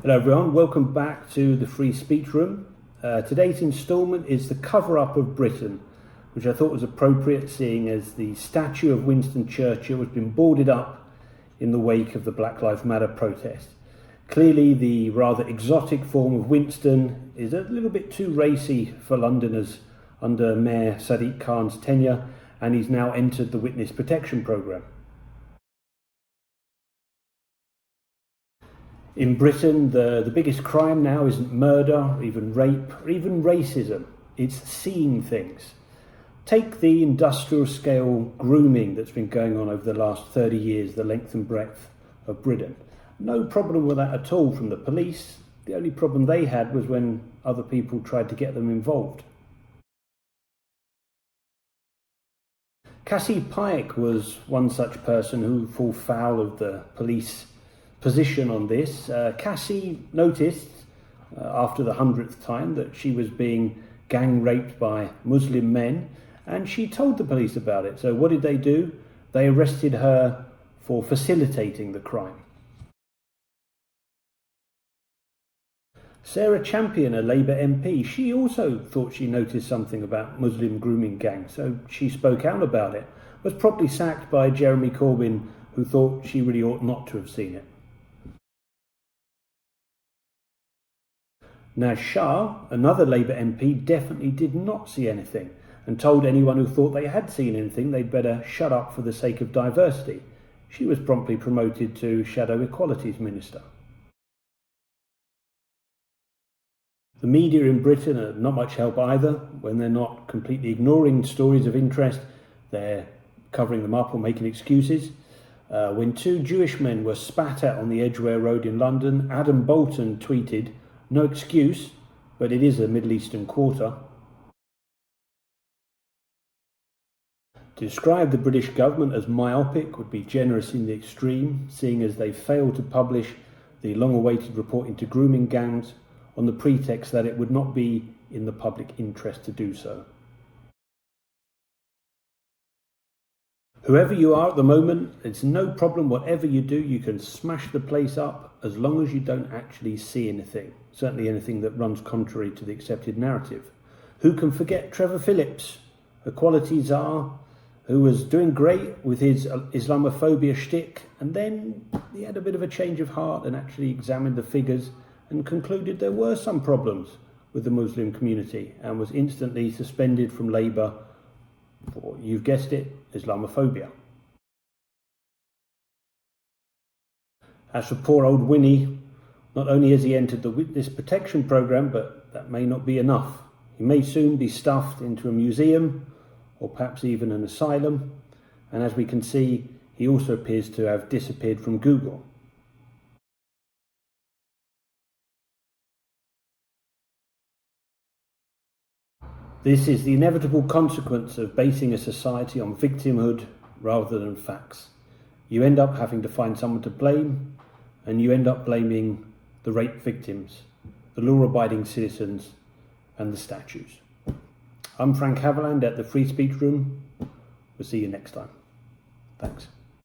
Hello everyone, welcome back to the Free Speech Room. Today's instalment is the cover-up of Britain, which I thought was appropriate seeing as the statue of Winston Churchill has been boarded up in the wake of the Black Lives Matter protest. Clearly the rather exotic form of Winston is a little bit too racy for Londoners under Mayor Sadiq Khan's tenure, and he's now entered the witness protection programme. In Britain, the biggest crime now isn't murder, or even rape, or even racism. It's seeing things. Take the industrial scale grooming that's been going on over the last 30 years, the length and breadth of Britain. No problem with that at all from the police. The only problem they had was when other people tried to get them involved. Cassie Pike was one such person who fell foul of the police position on this. Cassie noticed after the 100th time that she was being gang raped by Muslim men, and she told the police about it. So what did they do? They arrested her for facilitating the crime. Sarah Champion, a Labour MP, she also thought she noticed something about Muslim grooming gangs, so she spoke out about it, was promptly sacked by Jeremy Corbyn, who thought she really ought not to have seen it. Naz Shah, another Labour MP, definitely did not see anything and told anyone who thought they had seen anything they'd better shut up for the sake of diversity. She was promptly promoted to Shadow Equalities Minister. The media in Britain are not much help either. When they're not completely ignoring stories of interest, they're covering them up or making excuses. When two Jewish men were spat at on the Edgware Road in London, Adam Bolton tweeted, "No excuse, but it is a Middle Eastern quarter." To describe the British government as myopic would be generous in the extreme, seeing as they failed to publish the long-awaited report into grooming gangs on the pretext that it would not be in the public interest to do so. Whoever you are at the moment, it's no problem. Whatever you do, you can smash the place up as long as you don't actually see anything, certainly anything that runs contrary to the accepted narrative. Who can forget Trevor Phillips, Equality Czar, who was doing great with his Islamophobia shtick, and then he had a bit of a change of heart and actually examined the figures and concluded there were some problems with the Muslim community and was instantly suspended from Labour for, you've guessed it, Islamophobia. As for poor old Winnie, not only has he entered the witness protection programme, but that may not be enough. He may soon be stuffed into a museum or perhaps even an asylum, and as we can see, he also appears to have disappeared from Google. This is the inevitable consequence of basing a society on victimhood rather than facts. You end up having to find someone to blame, and you end up blaming the rape victims, the law-abiding citizens, and the statues. I'm Frank Haviland at the Free Speech Room. We'll see you next time. Thanks.